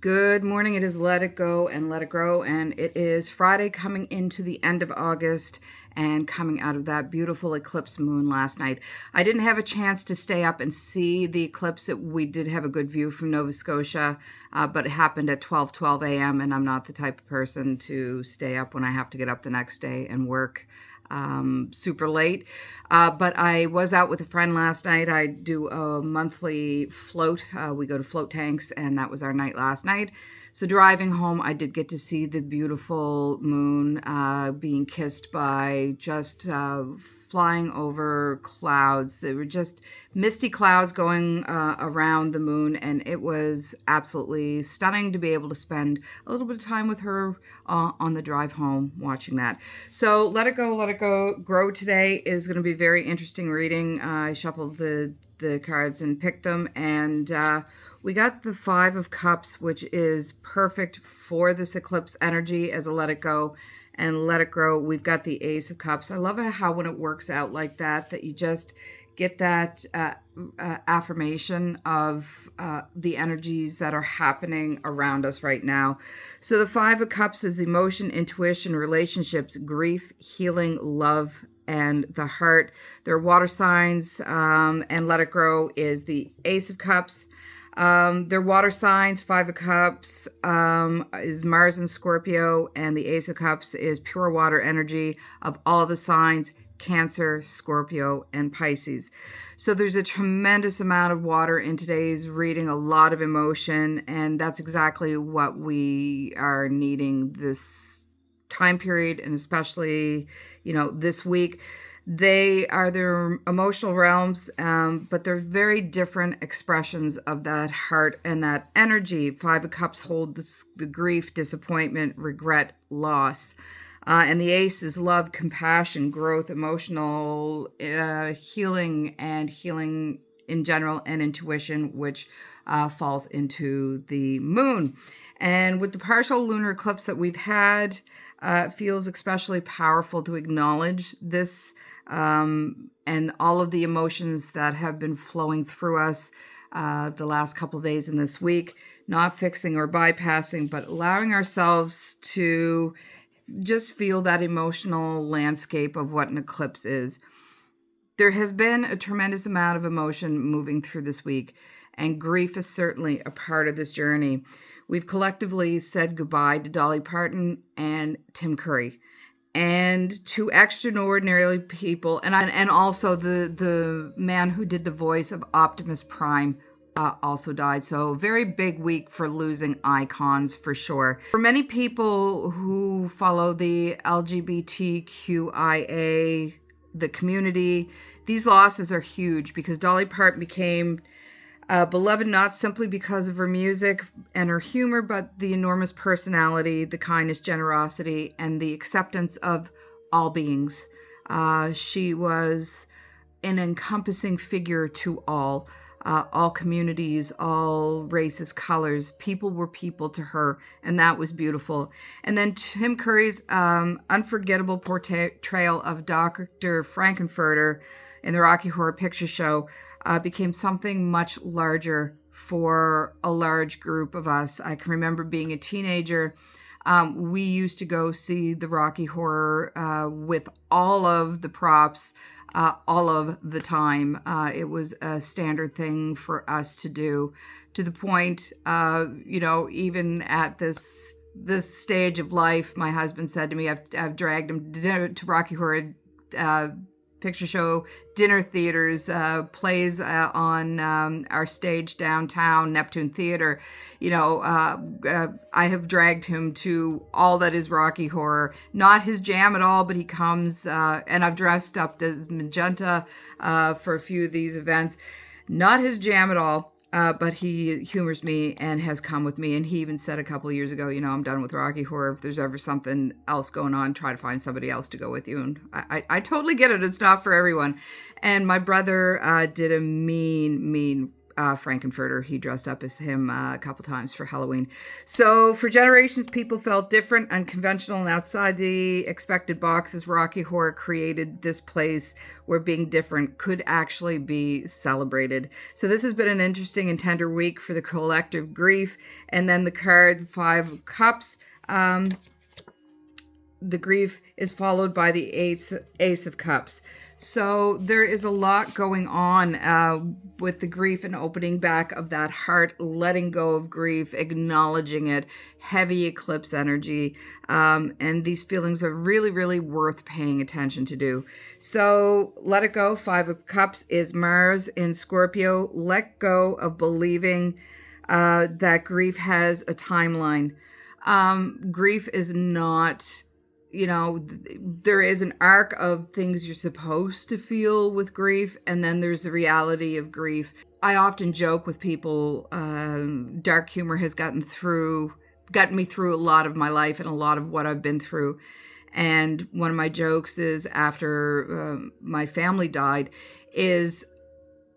Good morning. It is Let It Go and Let It Grow, and it is Friday coming into the end of August and coming out of that beautiful eclipse moon last night. I didn't have a chance to stay up and see the eclipse. We did have a good view from Nova Scotia, but it happened at 12 a.m., and I'm not the type of person to stay up when I have to get up the next day and work super late. But I was out with a friend last night. I do a monthly float. We go to float tanks, and that was our night last night. So driving home, I did get to see the beautiful moon being kissed by just flying over clouds. There were just misty clouds going around the moon, and it was absolutely stunning to be able to spend a little bit of time with her on the drive home watching that. So Let It Go, Let It Grow today is going to be very interesting reading. I shuffled the cards and picked them, and we got the Five of Cups, which is perfect for this eclipse energy as a Let It Go and Let It Grow. We've got the Ace of Cups. I love how when it works out like that you just get that affirmation of the energies that are happening around us right now. So the Five of Cups is emotion, intuition, relationships, grief, healing, love, and the heart. They're water signs, and Let It Grow is the Ace of Cups. They're water signs. Five of Cups is Mars and Scorpio, and the Ace of Cups is pure water energy of all the signs: Cancer, Scorpio, and Pisces. So there's a tremendous amount of water in today's reading, a lot of emotion, and that's exactly what we are needing this time period, and especially, this week. They are their emotional realms, but they're very different expressions of that heart and that energy. Five of Cups hold the grief, disappointment, regret, loss. And the Ace is love, compassion, growth, emotional healing, and healing in general, and intuition, which falls into the moon. And with the partial lunar eclipse that we've had, it feels especially powerful to acknowledge this and all of the emotions that have been flowing through us the last couple of days in this week, not fixing or bypassing, but allowing ourselves to just feel that emotional landscape of what an eclipse is. There has been a tremendous amount of emotion moving through this week, and grief is certainly a part of this journey. We've collectively said goodbye to Dolly, Parton, and Tim Curry, and to extraordinarily people, and also the man who did the voice of Optimus Prime also died. So very big week for losing icons for sure. For many people who follow the LGBTQIA, the community, these losses are huge because Dolly Parton became beloved not simply because of her music and her humor, but the enormous personality, the kindness, generosity, and the acceptance of all beings. She was an encompassing figure to all communities, all races, colors. People were people to her, and that was beautiful. And then Tim Curry's unforgettable portrayal of Dr. Frankenfurter in the Rocky Horror Picture Show became something much larger for a large group of us. I can remember being a teenager. We used to go see the Rocky Horror with all of the props, all of the time. It was a standard thing for us to do, to the point, even at this stage of life, my husband said to me, I've dragged him to Rocky Horror Picture Show dinner theaters, plays on our stage downtown, Neptune Theater. I have dragged him to all that is Rocky Horror. Not his jam at all, but he comes, and I've dressed up as Magenta for a few of these events. Not his jam at all. But he humors me and has come with me. And he even said a couple of years ago, I'm done with Rocky Horror. If there's ever something else going on, try to find somebody else to go with you. And I totally get it. It's not for everyone. And my brother did a mean Frankenfurter. He dressed up as him a couple times for Halloween. So for generations, people felt different, unconventional, and outside the expected boxes. Rocky Horror created this place where being different could actually be celebrated. So this has been an interesting and tender week for the collective grief. And then the card, Five of Cups. The grief is followed by the Ace of Cups. So there is a lot going on with the grief and opening back of that heart, letting go of grief, acknowledging it, heavy eclipse energy. And these feelings are really, really worth paying attention to do. So let it go. Five of Cups is Mars in Scorpio. Let go of believing that grief has a timeline. Grief is not... there is an arc of things you're supposed to feel with grief, and then there's the reality of grief. I often joke with people, dark humor has gotten me through a lot of my life and a lot of what I've been through. And one of my jokes is, after my family died, is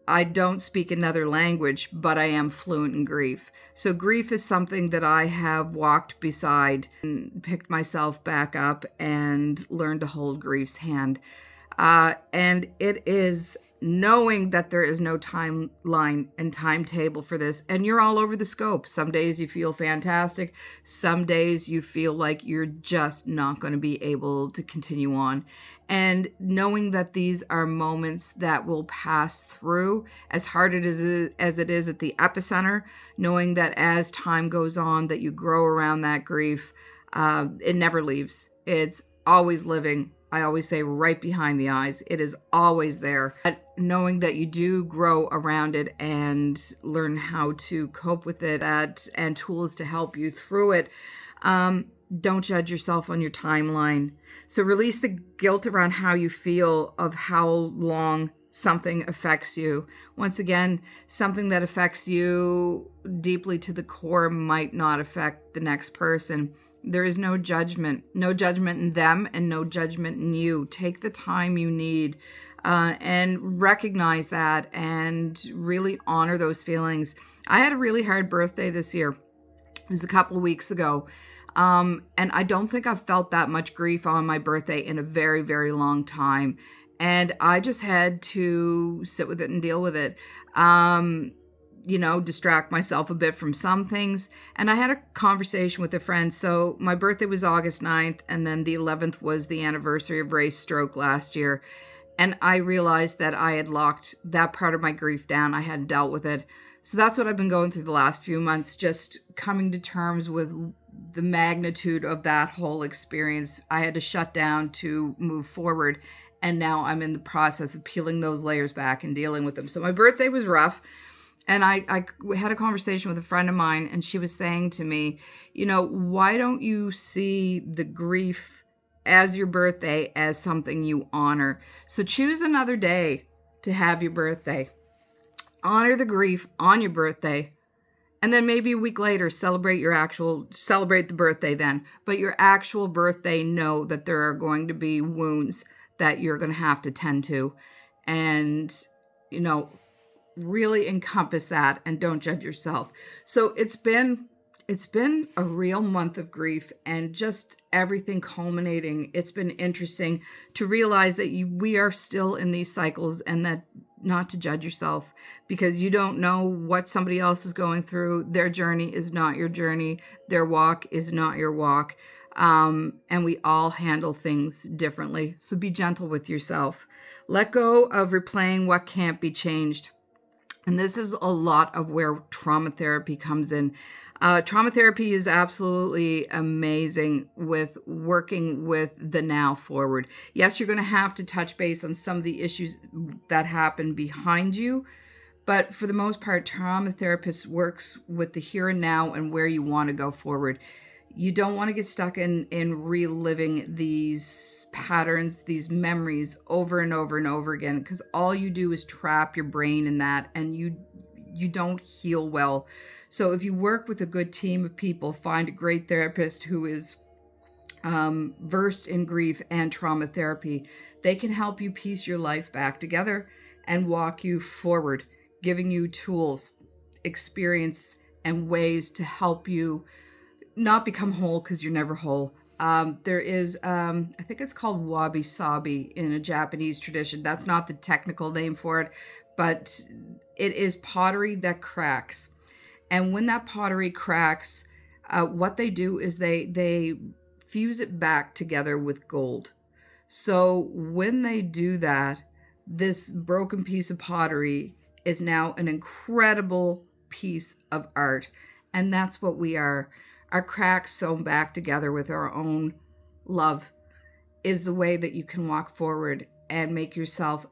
I don't speak another language, but I am fluent in grief. So grief is something that I have walked beside and picked myself back up and learned to hold grief's hand. And it is knowing that there is no timeline and timetable for this, and you're all over the scope. Some days you feel fantastic. Some days you feel like you're just not going to be able to continue on. And knowing that these are moments that will pass through, as hard as it is at the epicenter, knowing that as time goes on, that you grow around that grief, it never leaves. It's always living. I always say right behind the eyes. It is always there. But knowing that you do grow around it and learn how to cope with it and tools to help you through it. Don't judge yourself on your timeline. So release the guilt around how you feel of how long something affects you. Once again, something that affects you deeply to the core might not affect the next person. There is no judgment in them and no judgment in you. Take the time you need and recognize that and really honor those feelings. I had a really hard birthday this year. It was a couple of weeks ago. And I don't think I've felt that much grief on my birthday in a very, very long time. And I just had to sit with it and deal with it. Distract myself a bit from some things. And I had a conversation with a friend. So my birthday was August 9th, and then the 11th was the anniversary of Ray's stroke last year. And I realized that I had locked that part of my grief down. I hadn't dealt with it. So that's what I've been going through the last few months, just coming to terms with the magnitude of that whole experience. I had to shut down to move forward. And now I'm in the process of peeling those layers back and dealing with them. So my birthday was rough. And I had a conversation with a friend of mine, and she was saying to me, why don't you see the grief as your birthday as something you honor? So choose another day to have your birthday. Honor the grief on your birthday. And then maybe a week later, celebrate the birthday then. But your actual birthday, know that there are going to be wounds that you're going to have to tend to. And, really encompass that and don't judge yourself. So it's been a real month of grief and just everything culminating. It's been interesting to realize that we are still in these cycles, and that not to judge yourself, because you don't know what somebody else is going through. Their journey is not your journey. Their walk is not your walk. And we all handle things differently. So be gentle with yourself. Let go of replaying what can't be changed. And this is a lot of where trauma therapy comes in. Trauma therapy is absolutely amazing with working with the now forward. Yes, you're going to have to touch base on some of the issues that happen behind you. But for the most part, trauma therapist works with the here and now and where you want to go forward. You don't want to get stuck in reliving these patterns, these memories over and over and over again, because all you do is trap your brain in that, and you don't heal well. So if you work with a good team of people, find a great therapist who is versed in grief and trauma therapy. They can help you piece your life back together and walk you forward. giving you tools, experience, and ways to help you not become whole, because you're never whole. There is, I think it's called wabi sabi in a Japanese tradition. That's not the technical name for it, but it is pottery that cracks. And when that pottery cracks, what they do is they fuse it back together with gold. So when they do that, this broken piece of pottery is now an incredible piece of art. And that's what we are. Our cracks sewn back together with our own love is the way that you can walk forward and make yourself,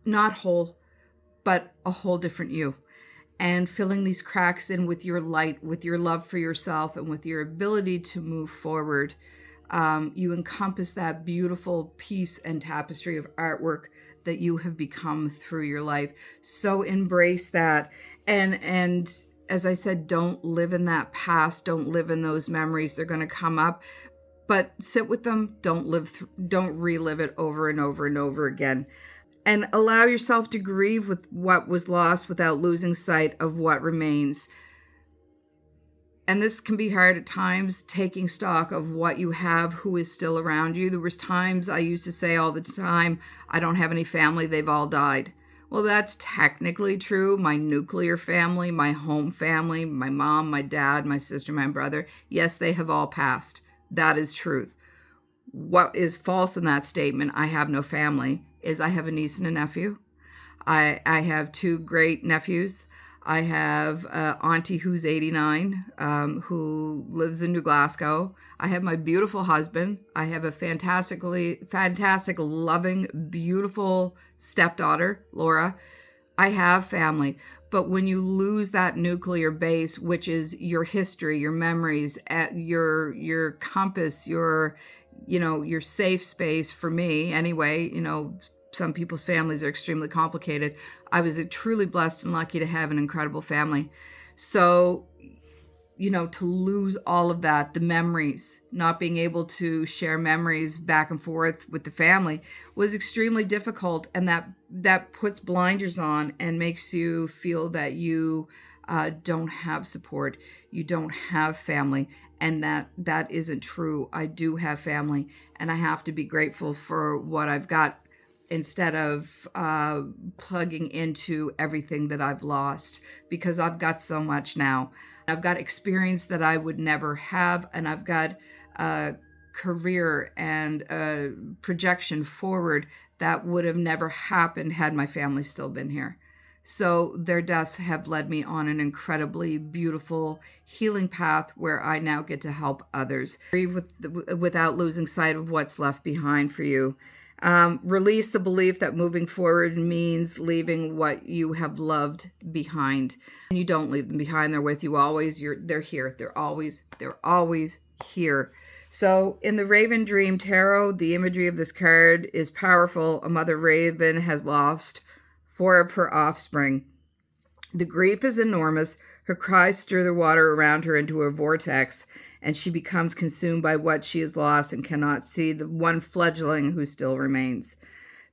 not whole, but a whole different you. And filling these cracks in with your light, with your love for yourself, and with your ability to move forward, you encompass that beautiful piece and tapestry of artwork that you have become through your life. So embrace that. And as I said, don't live in that past. Don't live in those memories. They're going to come up, but sit with them. Don't relive it over and over and over again. And allow yourself to grieve with what was lost without losing sight of what remains. And this can be hard at times, taking stock of what you have, who is still around you. There was times I used to say all the time, I don't have any family, they've all died. Well, that's technically true. My nuclear family, my home family, my mom, my dad, my sister, my brother, yes, they have all passed. That is truth. What is false in that statement, I have no family, is I have a niece and a nephew. I have two great nephews. I have auntie who's 89, who lives in New Glasgow. I have my beautiful husband. I have a fantastic, loving, beautiful stepdaughter, Laura. I have family. But when you lose that nuclear base, which is your history, your memories, your compass, your safe space, for me anyway, some people's families are extremely complicated. I was truly blessed and lucky to have an incredible family. So, to lose all of that, the memories, not being able to share memories back and forth with the family was extremely difficult. And that puts blinders on and makes you feel that you don't have support. You don't have family. And that isn't true. I do have family, and I have to be grateful for what I've got, instead of plugging into everything that I've lost, because I've got so much now. I've got experience that I would never have, and I've got a career and a projection forward that would have never happened had my family still been here. So their deaths have led me on an incredibly beautiful healing path where I now get to help others. Grieve without losing sight of what's left behind for you. Release the belief that moving forward means leaving what you have loved behind. And you don't leave them behind. They're with you always. They're here. They're always here. So in the Raven Dream Tarot, the imagery of this card is powerful. A mother raven has lost 4 of her offspring. The grief is enormous. Her cries stir the water around her into a vortex, and she becomes consumed by what she has lost and cannot see the one fledgling who still remains.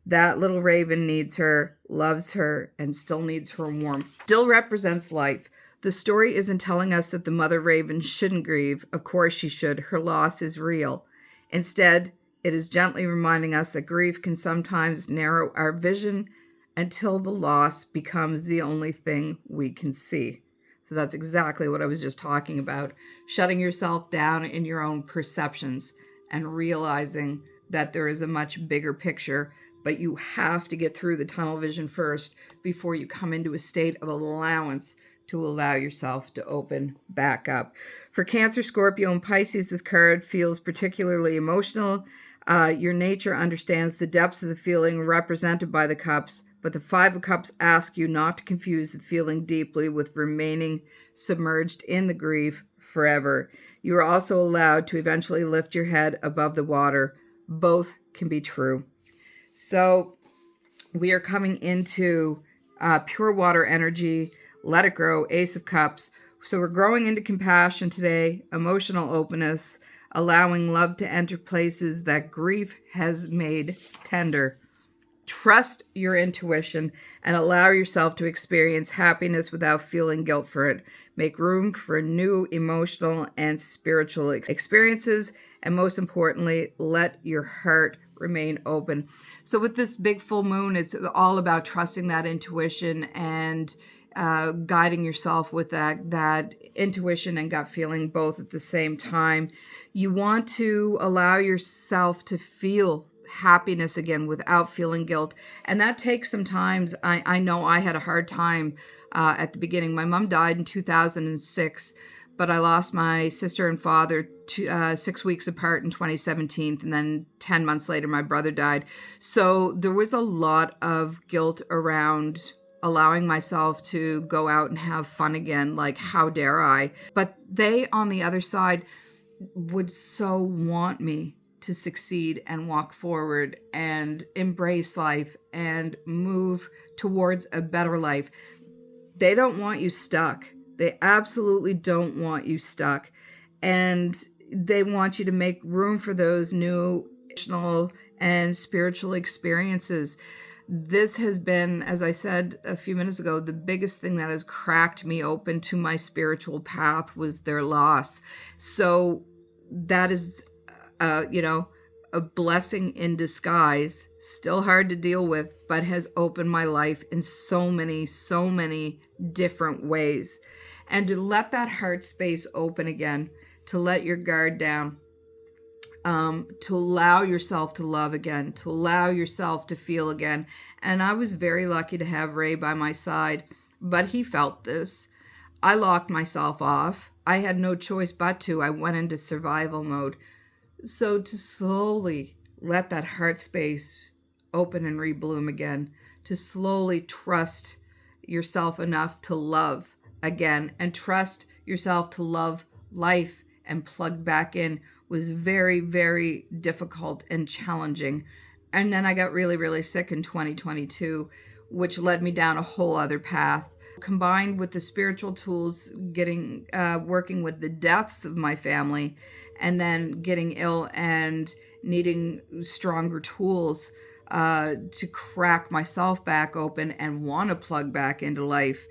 That little raven needs her, loves her, and still needs her warmth. Still represents life. The story isn't telling us that the mother raven shouldn't grieve. Of course she should. Her loss is real. Instead, it is gently reminding us that grief can sometimes narrow our vision until the loss becomes the only thing we can see. So that's exactly what I was just talking about. Shutting yourself down in your own perceptions and realizing that there is a much bigger picture, but you have to get through the tunnel vision first before you come into a state of allowance to allow yourself to open back up. For Cancer, Scorpio, and Pisces, this card feels particularly emotional. Your nature understands the depths of the feeling represented by the cups, but the 5 of Cups asks you not to confuse the feeling deeply with remaining submerged in the grief forever. You are also allowed to eventually lift your head above the water. Both can be true. So we are coming into pure water energy. Let it grow. Ace of Cups. So we're growing into compassion today, emotional openness, allowing love to enter places that grief has made tender. Trust your intuition and allow yourself to experience happiness without feeling guilt for it. Make room for new emotional and spiritual experiences. And most importantly, let your heart remain open. So with this big full moon, it's all about trusting that intuition and guiding yourself with that intuition and gut feeling both at the same time. You want to allow yourself to feel happiness again without feeling guilt. And that takes some time. I know I had a hard time at the beginning. My mom died in 2006, but I lost my sister and father 6 weeks apart in 2017. And then 10 months later, my brother died. So there was a lot of guilt around allowing myself to go out and have fun again. Like, how dare I? But they, on the other side, would so want me to succeed and walk forward and embrace life and move towards a better life. They don't want you stuck. They absolutely don't want you stuck. And they want you to make room for those new emotional and spiritual experiences. This has been, as I said a few minutes ago, the biggest thing that has cracked me open to my spiritual path was their loss. So that is a blessing in disguise, still hard to deal with, but has opened my life in so many different ways. And to let that heart space open again, to let your guard down, to allow yourself to love again, to allow yourself to feel again. And I was very lucky to have Ray by my side, but he felt this. I locked myself off. I had no choice but to. I went into survival mode. So to slowly let that heart space open and rebloom again, to slowly trust yourself enough to love again and trust yourself to love life and plug back in was very, very difficult and challenging. And then I got really, really sick in 2022, which led me down a whole other path. Combined with the spiritual tools, working with the deaths of my family, and then getting ill and needing stronger tools to crack myself back open and want to plug back into life.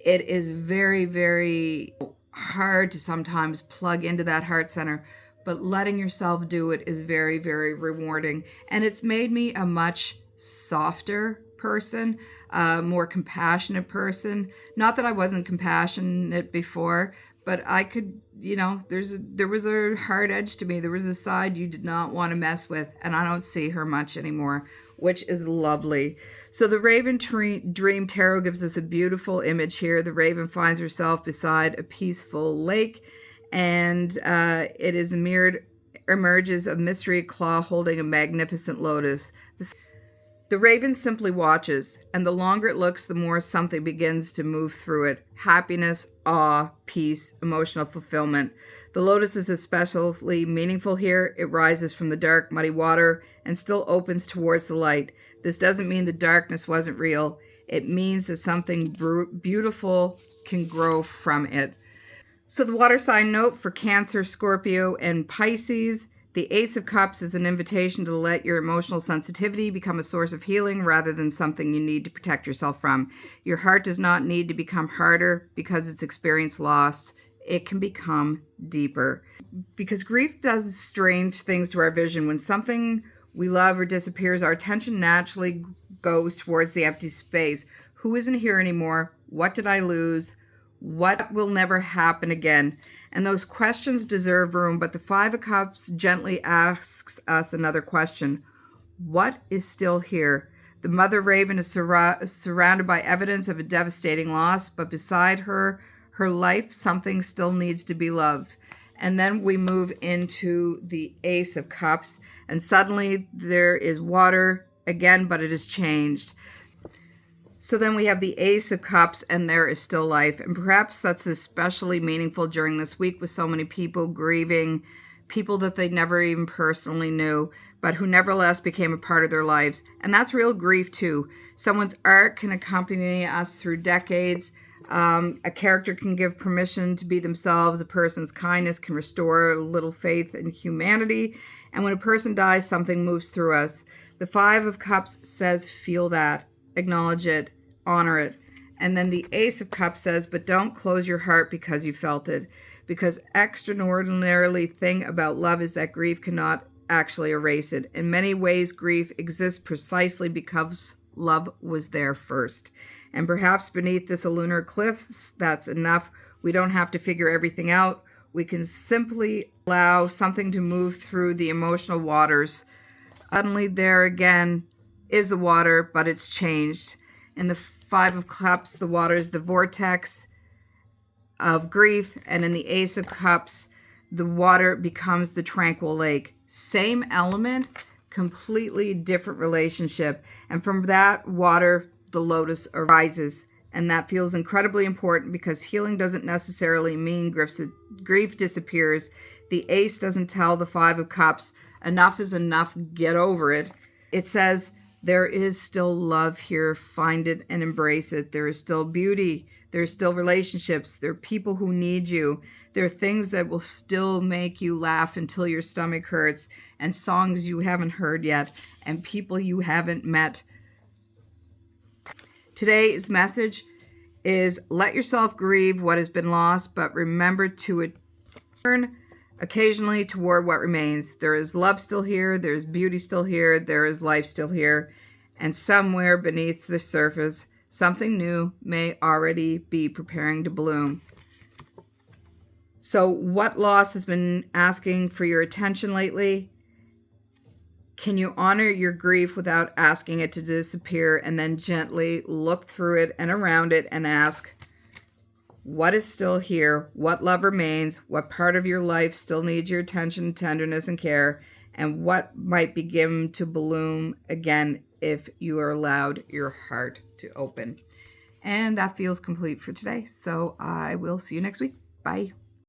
It is very, very hard to sometimes plug into that heart center, but letting yourself do it is very, very rewarding. And it's made me a much softer person, more compassionate person. Not that I wasn't compassionate before, but I could, there was a hard edge to me. There was a side you did not want to mess with, and I don't see her much anymore, which is lovely. So the Raven Dream Tarot gives us a beautiful image here. The raven finds herself beside a peaceful lake, and it is emerges a mystery claw holding a magnificent lotus. The raven simply watches, and the longer it looks, the more something begins to move through it. Happiness, awe, peace, emotional fulfillment. The lotus is especially meaningful here. It rises from the dark, muddy water and still opens towards the light. This doesn't mean the darkness wasn't real. It means that something beautiful can grow from it. So the water sign note for Cancer, Scorpio, and Pisces. The Ace of Cups is an invitation to let your emotional sensitivity become a source of healing rather than something you need to protect yourself from. Your heart does not need to become harder because it's experienced loss. It can become deeper. Because grief does strange things to our vision. When something we love or disappears, our attention naturally goes towards the empty space. Who isn't here anymore? What did I lose? What will never happen again? And those questions deserve room, but the Five of Cups gently asks us another question. What is still here? The mother raven is surrounded by evidence of a devastating loss, but beside her life, something still needs to be loved. And then we move into the Ace of Cups, and suddenly there is water again, but it has changed. So then we have the Ace of Cups, and there is still life. And perhaps that's especially meaningful during this week with so many people grieving, people that they never even personally knew, but who nevertheless became a part of their lives. And that's real grief too. Someone's art can accompany us through decades. A character can give permission to be themselves. A person's kindness can restore a little faith in humanity. And when a person dies, something moves through us. The Five of Cups says feel that, acknowledge it, honor it. And then the Ace of Cups says, but don't close your heart because you felt it. Because extraordinarily thing about love is that grief cannot actually erase it. In many ways, grief exists precisely because love was there first. And perhaps beneath this lunar eclipse, that's enough. We don't have to figure everything out. We can simply allow something to move through the emotional waters. Suddenly there again is the water, but it's changed. In the Five of Cups, the water is the vortex of grief, and in the Ace of Cups, the water becomes the tranquil lake. Same element, completely different relationship. And from that water, the lotus arises. And that feels incredibly important because healing doesn't necessarily mean grief disappears. The Ace doesn't tell the Five of Cups, enough is enough, get over it. It says, there is still love here. Find it and embrace it. There is still beauty. There are still relationships. There are people who need you. There are things that will still make you laugh until your stomach hurts, and songs you haven't heard yet, and people you haven't met. Today's message is let yourself grieve what has been lost, but remember to turn occasionally toward what remains. There is love still here. There is beauty still here. There is life still here. And somewhere beneath the surface, something new may already be preparing to bloom. So what loss has been asking for your attention lately? Can you honor your grief without asking it to disappear, and then gently look through it and around it and ask, what is still here? What love remains? What part of your life still needs your attention, tenderness, and care? And what might begin to bloom again if you are allowed your heart to open? And that feels complete for today. So I will see you next week. Bye.